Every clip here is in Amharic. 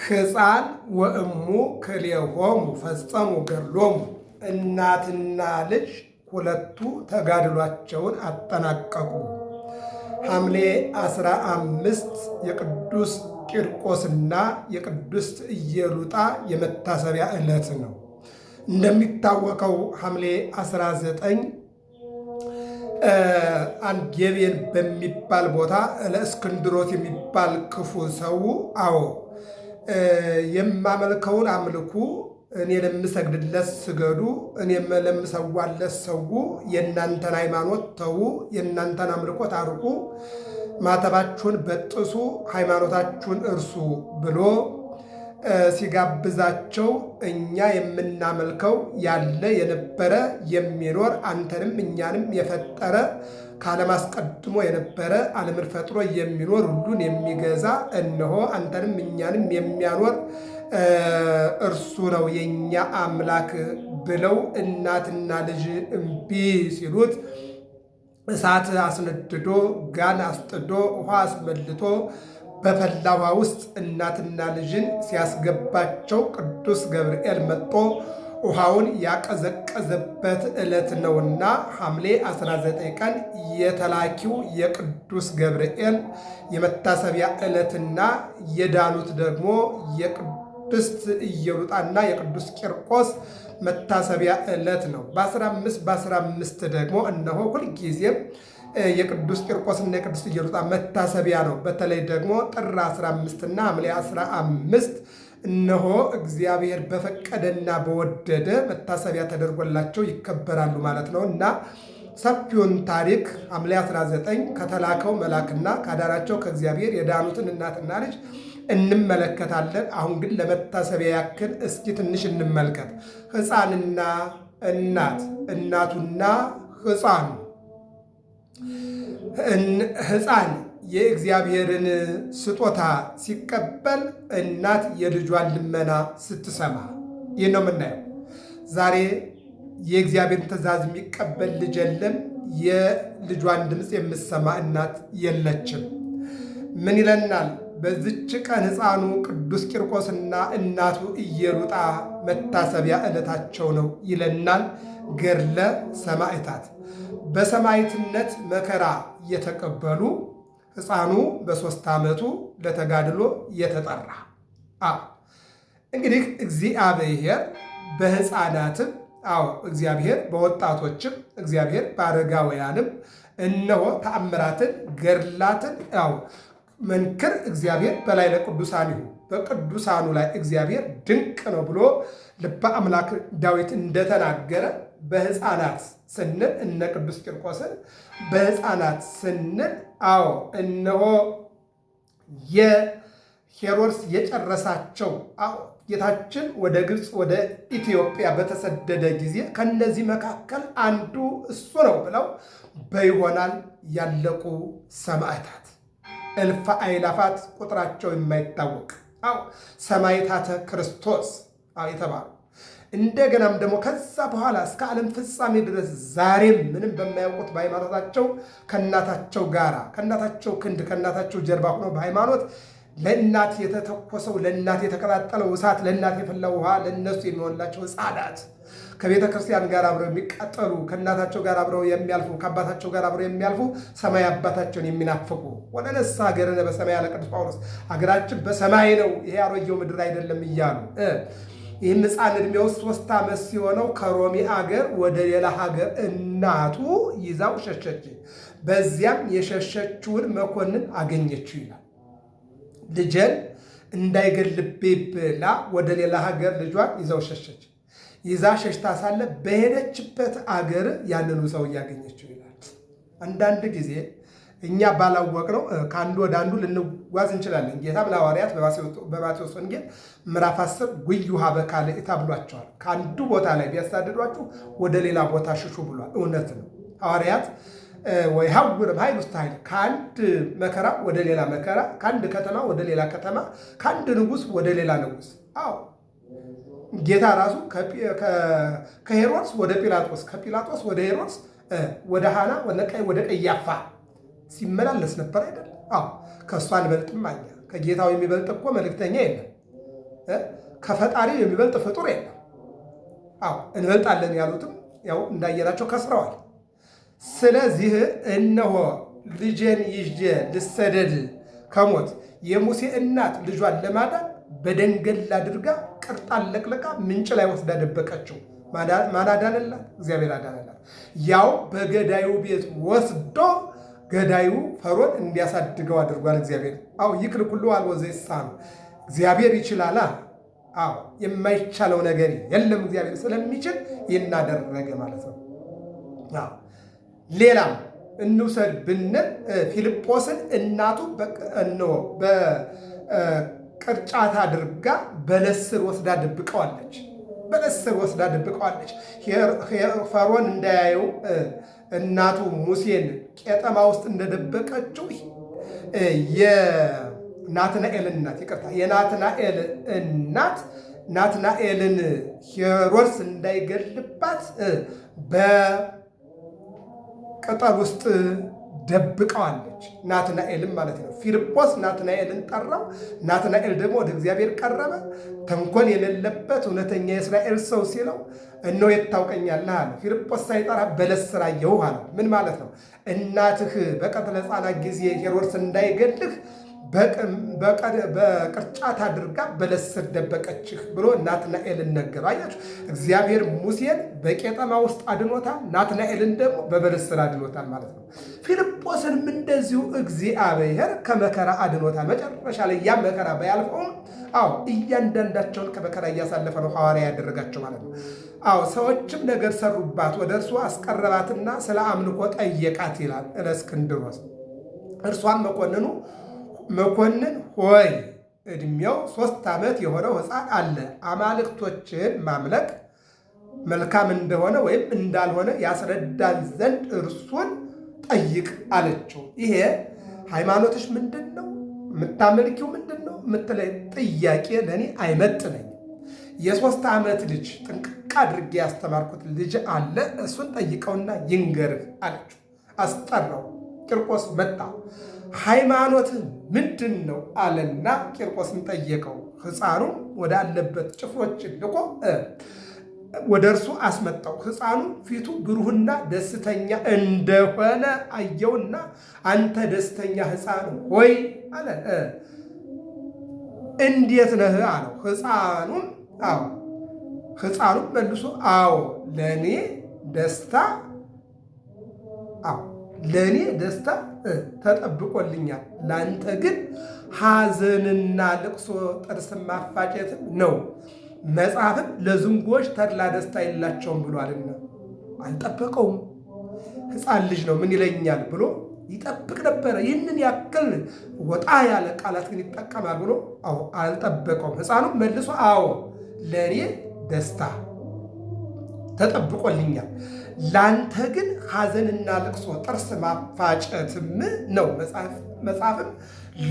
ሕፃን ወእሙ ክልኤሆሙ ፈጸሙ ገድሎሙ። እናትና ልጅ ሁለቱ ተጋድሏቸውን አጠናቀቁ። ሐምሌ 15 የቅዱስ ቂርቆስና የቅድስት ኢየሉጣ የመታሰቢያ ዕለት ነው። እንደሚታወቀው ሐምሌ 19 አንጌቤን በሚባል ቦታ ለእስክንድሮስ የሚባል ክፉ ሰው የማመልከውን አምልኩ፣ እኔ ለምሰግድለት ስገዱ፣ እኔ ለምሰዋለት ሰው፣ የእናንተን ሃይማኖት ተዉ፣ የእናንተን አምልኮት አርቁ፣ ማተባችሁን በጥሱ፣ ሃይማኖታችሁን እርሱ ብሎ ሲጋብዛቸው እኛ የምናመልከው ያለ የነበረ የሚኖር አንተንም እኛንም የፈጠረ ከዓለም አስቀድሞ የነበረ ዓለምን ፈጥሮ የሚኖር ሁሉን የሚገዛ እነሆ አንተንም እኛንም የሚያኖር እርሱ ነው የኛ አምላክ ብለው እናትና ልጅ እምቢ ሲሉት እሳት አስነድዶ ጋን አስጥዶ ውሃ አስመልቶ በፈላ ውሃ ውስጥ እናትና ልጅን ሲያስገባቸው ቅዱስ ገብርኤል መጥቶ ውሃውን ያቀዘቀዘበት ዕለት ነውና ሐምሌ 19 ቀን የተላኪው የቅዱስ ገብርኤል የመታሰቢያ ዕለትና የዳኑት ደግሞ የቅድስት ኢየሉጣና የቅዱስ ቂርቆስ መታሰቢያ ዕለት ነው። በ15 ደግሞ እነሆ ሁልጊዜም የቅዱስ ቂርቆስና የቅድስት ኢየሉጣ መታሰቢያ ነው። በተለይ ደግሞ ጥር 15 እና ሐምሌ 15 እነሆ እግዚአብሔር በፈቀደና በወደደ መታሰቢያ ተደርጎላቸው ይከበራሉ ማለት ነው እና ሰፊውን ታሪክ ሐምሌ 19 ከተላከው መልአክና ካዳናቸው ከእግዚአብሔር የዳኑትን እናትና ልጅ እንመለከታለን። አሁን ግን ለመታሰቢያ ያክል እስኪ ትንሽ እንመልከት። ሕፃንና እናት፣ እናቱና ሕፃኑ። ሕፃን የእግዚአብሔርን ስጦታ ሲቀበል፣ እናት የልጇን ልመና ስትሰማ፣ ይህ ነው የምናየው። ዛሬ የእግዚአብሔርን ትእዛዝ የሚቀበል ልጅ የለም። የልጇን ድምፅ የምትሰማ እናት የለችም። ምን ይለናል? በዚች ቀን ሕፃኑ ቅዱስ ቂርቆስና እናቱ ኢየሉጣ መታሰቢያ ዕለታቸው ነው ይለናል ገድለ ሰማዕታት። በሰማዕትነት መከራ የተቀበሉ ሕፃኑ በ3 ዓመቱ ለተጋድሎ የተጠራ። እንግዲህ እግዚአብሔር በሕፃናትም እግዚአብሔር በወጣቶችም እግዚአብሔር በአረጋውያንም እነሆ ተአምራትን ገድላትን መንክር እግዚአብሔር በላይ ለቅዱሳን ይሁን በቅዱሳኑ ላይ እግዚአብሔር ድንቅ ነው ብሎ ልበ አምላክ ዳዊት እንደተናገረ በሕፃናት ስንል እነ ቅዱስ ቂርቆስን በሕፃናት ስንል እነሆ የሄሮድስ የጨረሳቸው ጌታችን ወደ ግብፅ ወደ ኢትዮጵያ በተሰደደ ጊዜ ከነዚህ መካከል አንዱ እሱ ነው ብለው በይሆናል ያለቁ ሰማዕታት እልፍ አእላፋት ቁጥራቸው የማይታወቅ ሰማዕታተ ክርስቶስ የተባሉ እንደገናም ደግሞ ከዛ በኋላ እስከ ዓለም ፍጻሜ ድረስ ዛሬም ምንም በማያውቁት በሃይማኖታቸው ከእናታቸው ጋራ ከእናታቸው ክንድ ከእናታቸው ጀርባ ሆነው በሃይማኖት ለእናት የተተኮሰው ለእናት የተቀጣጠለው እሳት ለእናት የፈላው ውሃ ለእነሱ የሚሆንላቸው ሕፃናት ከቤተ ክርስቲያን ጋር አብረው የሚቃጠሉ ከእናታቸው ጋር አብረው የሚያልፉ ከአባታቸው ጋር አብረው የሚያልፉ ሰማይ አባታቸውን የሚናፍቁ ወደ ነሳ ሀገርነ በሰማይ ያለ ቅዱስ ጳውሎስ ሀገራችን በሰማይ ነው ይሄ አሮጌው ምድር አይደለም እያሉ ይህም ሕፃን ዕድሜው 3 ዓመት ሲሆነው ከሮሚ አገር ወደ ሌላ ሀገር እናቱ ይዛው ሸሸች። በዚያም የሸሸችውን መኮንን አገኘችው ይላል። ልጄን እንዳይገልብኝ ብላ ወደ ሌላ ሀገር ልጇን ይዛው ሸሸች። ይዛ ሸሽታ ሳለ በሄደችበት አገር ያንኑ ሰው እያገኘችው ይላል። አንዳንድ ጊዜ እኛ ባላወቅነው ከአንዱ ወደ አንዱ ልንጓዝ እንችላለን። ጌታ ለሐዋርያት በማቴዎስ ወንጌል ምዕራፍ 10 ጉዩሃ በካልእታ ብሏቸዋል። ከአንዱ ቦታ ላይ ቢያሳድዷችሁ ወደ ሌላ ቦታ ሽሹ ብሏል። እውነት ነው። ሐዋርያት ወይ ሀውርም ኃይል ውስጥ ኃይል ከአንድ መከራ ወደ ሌላ መከራ፣ ከአንድ ከተማ ወደ ሌላ ከተማ፣ ከአንድ ንጉሥ ወደ ሌላ ንጉሥ። ጌታ ራሱ ከሄሮድስ ወደ ጲላጦስ፣ ከጲላጦስ ወደ ሄሮድስ፣ ወደ ሐና ወደ ቀያፋ ሲመላለስ ነበር አይደል? ከእሷ አንበልጥም እኛ ከጌታው የሚበልጥ እኮ መልእክተኛ የለም። ከፈጣሪ የሚበልጥ ፍጡር የለም። አዎ እንበልጣለን ያሉትም ያው እንዳየናቸው ከስረዋል። ስለዚህ እነሆ ልጄን ይዤ ልሰደድ ከሞት የሙሴ እናት ልጇን ለማዳን በደንገል አድርጋ ቅርጣን ለቅለቃ ምንጭ ላይ ወስዳ ደበቀችው። ማን አዳነላት? እግዚአብሔር አዳነላት። ያው በገዳዩ ቤት ወስዶ ገዳዩ ፈርዖን እንዲያሳድገው አድርጓል እግዚአብሔር። አዎ ይክል ኩሉ አልቦ ዘይሳነው፣ እግዚአብሔር ይችላል። አዎ የማይቻለው ነገር የለም። እግዚአብሔር ስለሚችል ይናደረገ ማለት ነው። አዎ ሌላም እንውሰድ ብንል ፊልጶስን እናቱ በቅርጫት አድርጋ በለስ ስር ወስዳ ደብቀዋለች። ፈርዖን እንዳያየው እናቱ ሙሴን ቄጠማ ውስጥ እንደደበቀችው የናትናኤል እናት ናትናኤልን ሄሮድስ እንዳይገልባት በቅጠል ውስጥ ደብቀዋለች። ናትናኤልም ማለት ነው። ፊልጶስ ናትናኤልን ጠራው። ናትናኤል ደግሞ ወደ እግዚአብሔር ቀረበ። ተንኮል የሌለበት እውነተኛ የእስራኤል ሰው ሲለው እነሆ የት ታውቀኛለህ አለ። ፊልጶስ ሳይጠራ በለስ ስር አየሁህ አለው። ምን ማለት ነው? እናትህ በቀትለ ሕፃናት ጊዜ ሄሮድስ እንዳይገልህ በቅርጫት አድርጋ በለስ ስር ደበቀችህ ብሎ ናትናኤልን ነገረው። አያችሁ፣ እግዚአብሔር ሙሴን በቄጠማ ውስጥ አድኖታል፣ ናትናኤልን ደግሞ በበለስ ስር አድኖታል ማለት ነው። ፊልጶስንም እንደዚሁ እግዚአብሔር ከመከራ አድኖታል። መጨረሻ ላይ ያ መከራ ባያልፈውም አዎ እያንዳንዳቸውን ከመከራ እያሳለፈ ነው ሐዋርያ ያደረጋቸው ማለት ነው። አዎ ሰዎችም ነገር ሰሩባት፣ ወደ እርሱ አስቀረባትና ስለ አምልኮ ጠየቃት ይላል እለእስክንድሮስ። እርሷን መኮንን ሆይ ዕድሜው 3 ዓመት የሆነው ሕፃን አለ። አማልክቶችን ማምለክ መልካም እንደሆነ ወይም እንዳልሆነ ያስረዳን ዘንድ እርሱን ጠይቅ አለችው። ይሄ ሃይማኖትሽ ምንድን ነው? የምታመልኪው ምንድን ነው የምትለኝ ጥያቄ ለእኔ አይመጥነኝም። የ3 ዓመት ልጅ ጥንቅቅ አድርጌ ያስተማርኩት ልጅ አለ፣ እሱን ጠይቀውና ይንገርህ አለችው። አስጠራው። ቂርቆስ መጣ። ሃይማኖት ምንድን ነው አለና ቂርቆስን ጠየቀው። ሕፃኑ ወዳለበት ጭፍሮችን ልኮ ወደ እርሱ አስመጣው። ሕፃኑ ፊቱ ብሩህና ደስተኛ እንደሆነ አየውና አንተ ደስተኛ ሕፃን ሆይ አለ። እንዴት ነህ አለው። ሕፃኑም መልሶ አዎ ለእኔ ደስታ ተጠብቆልኛል፣ ለአንተ ግን ሐዘንና ልቅሶ ጥርስ ማፋጨትም ነው። መጽሐፍም ለዝንጎች ተድላ ደስታ የላቸውም ብሏልና። አልጠበቀውም። ሕፃን ልጅ ነው ምን ይለኛል ብሎ ይጠብቅ ነበረ። ይህንን ያክል ወጣ ያለ ቃላት ግን ይጠቀማል ብሎ አልጠበቀውም። ሕፃኑም መልሶ አዎ ለእኔ ደስታ ተጠብቆልኛል፣ ላንተ ግን ሐዘንና ልቅሶ ጥርስ ማፋጨትም ነው። መጽሐፍም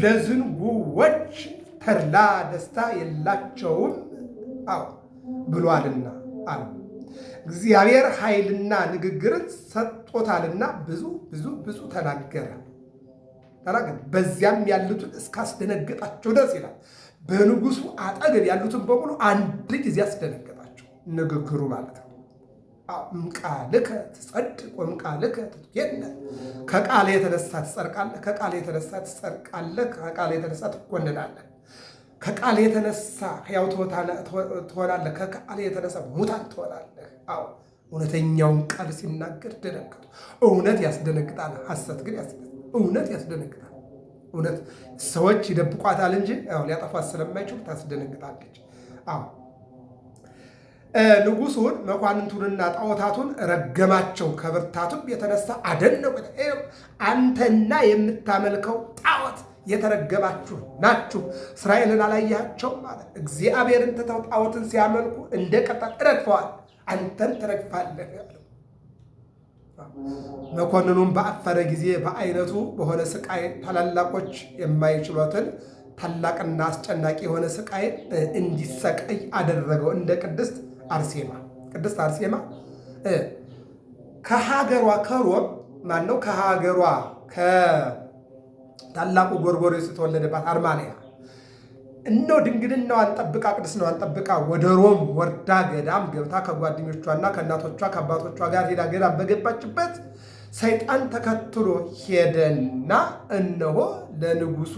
ለዝንጉዎች ተድላ ደስታ የላቸውም ብሏልና አለ። እግዚአብሔር ኃይልና ንግግርን ሰጥቶታልና ብዙ ተናገረ። በዚያም ያሉትን እስካስደነገጣቸው ድረስ ይላል። በንጉሱ አጠገብ ያሉትን በሙሉ አንድ ጊዜ አስደነገጣቸው ንግግሩ ማለት ነው። እምቃልከ ትጸድቅ ወእምቃልከ ትትኬነ፣ ከቃል የተነሳ ትጸድቃለህ፣ ከቃል የተነሳ ትጸድቃለህ፣ ከቃል የተነሳ ትኮንናለህ፣ ከቃል የተነሳ ሕያው ትሆናለህ፣ ከቃል የተነሳ ሙታን ትሆናለህ። እውነተኛውን ቃል ሲናገር ደነገጡ። እውነት ያስደነግጣል፣ ሐሰት ግን እውነት ያስደነግጣል። እውነት ሰዎች ይደብቋታል እንጂ ሊያጠፏት ስለማይችሉ ታስደነግጣለች። ንጉሱን መኳንንቱንና ጣዖታቱን ረገማቸው፣ ከብርታቱም የተነሳ አደነቁ። አንተና የምታመልከው ጣዖት የተረገማችሁ ናችሁ፣ እስራኤልን አላያቸው ማለት እግዚአብሔርን ትተው ጣዖትን ሲያመልኩ እንደ ቅጠል ረግፈዋል፣ አንተን ትረግፋለህ። መኮንኑም በአፈረ ጊዜ በአይነቱ በሆነ ስቃይ ታላላቆች የማይችሏትን ታላቅና አስጨናቂ የሆነ ስቃይ እንዲሰቃይ አደረገው። እንደ ቅድስት አርሴማ ከሀገሯ ከሮም ከሀገሯ ከታላቁ ጎርጎርዮስ የተወለደባት አርማንያ እነሆ ድንግልናዋን ጠብቃ ቅድስናዋን ጠብቃ ወደ ሮም ወርዳ ገዳም ገብታ ከጓደኞቿና ከእናቶቿ ከአባቶቿ ጋር ሄዳ ገዳም በገባችበት ሰይጣን ተከትሎ ሄደና እነሆ ለንጉሱ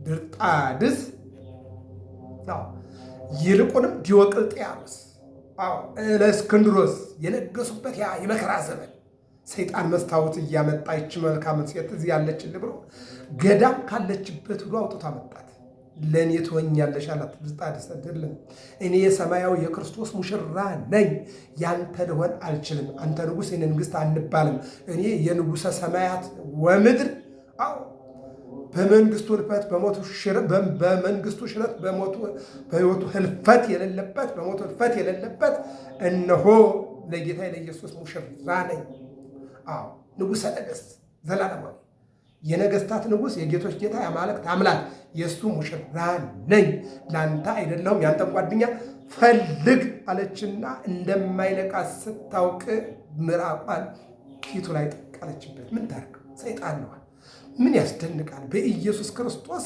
ድርጣድስ ይልቁንም ዲዮቅልጥያኖስ ለእስክንድሮስ የነገሱበት ያ የመከራ ዘመን ሰይጣን መስታወት እያመጣ ይች መልካም ሴት እዚህ ያለችልህ ብሎ ገዳም ካለችበት ሁሉ አውጥቶ አመጣት። ለእኔ ትሆኛለሽ አላት። ድርጣድስ አይደለም፣ እኔ የሰማያዊ የክርስቶስ ሙሽራ ነኝ፣ ያንተ ልሆን አልችልም። አንተ ንጉሥ እኔ ንግሥት አንባልም። እኔ የንጉሠ ሰማያት ወምድር በመንግስቱ ህልፈት በመንግስቱ ሽረት በሕይወቱ ህልፈት የሌለበት በሞቱ ህልፈት የሌለበት እነሆ ለጌታ ለኢየሱስ ሙሽራ ነኝ። ንጉሠ ነገሥት ዘላለማዊ የነገስታት ንጉሥ የጌቶች ጌታ የአማልክት አምላክ የእሱ ሙሽራ ነኝ። ለአንተ አይደለሁም ያንተን ጓደኛ ፈልግ አለችና እንደማይነቃት ስታውቅ ምራቋን ፊቱ ላይ ጠቀለችበት። ምን ታርግ? ሰይጣን ነዋል። ምን ያስደንቃል? በኢየሱስ ክርስቶስ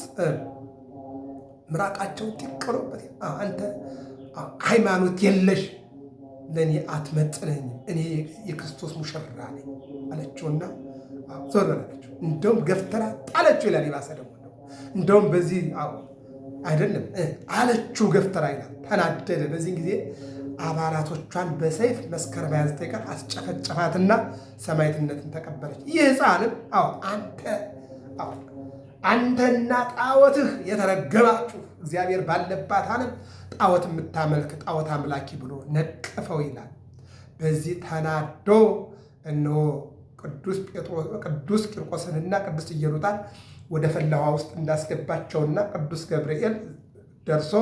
ምራቃቸው ጥቅሎበት አንተ ሃይማኖት የለሽ ለእኔ አትመጥነኝም፣ እኔ የክርስቶስ ሙሽራ ነኝ አለችውና ዞር በላለችው። እንደውም ገፍተራ ጣለችው ይላል። የባሰ ደግሞ እንደውም በዚህ አይደለም አለችው ገፍተራ ይላል። ተናደደ። በዚህ ጊዜ አባላቶቿን በሰይፍ መስከረም 29 ቀን አስጨፈጨፋትና ሰማዕትነትን ተቀበለች። ይህ ሕፃንም አንተና ጣዖትህ የተረገማችሁ እግዚአብሔር ባለባት ዓለም ጣዖት የምታመልክ ጣዖት አምላኪ ብሎ ነቀፈው ይላል። በዚህ ተናዶ እነሆ ቅዱስ ቂርቆስንና ቅድስት ኢየሉጣን ወደ ፈላ ውሃ ውስጥ እንዳስገባቸውና ቅዱስ ገብርኤል ደርሶ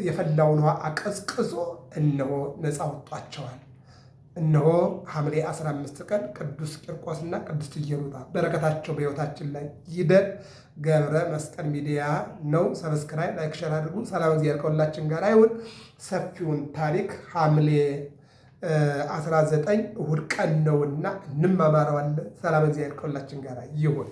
የፈላውን ውሃ አቀዝቅዞ እነሆ ነፃ ወጧቸዋል። እነሆ ሐምሌ 15 ቀን ቅዱስ ቂርቆስና ቅድስት ኢየሉጣ በረከታቸው በሕይወታችን ላይ ይደር። ገብረ መስቀል ሚዲያ ነው። ሰብስክራይብ፣ ላይክ፣ ሸር አድርጉ። ሰላም እግዚአብሔር ከሁላችን ጋር ይሁን። ሰፊውን ታሪክ ሐምሌ 19 እሑድ ቀን ነውና እንማማረዋለን። ሰላም እግዚአብሔር ከሁላችን ጋር ይሁን።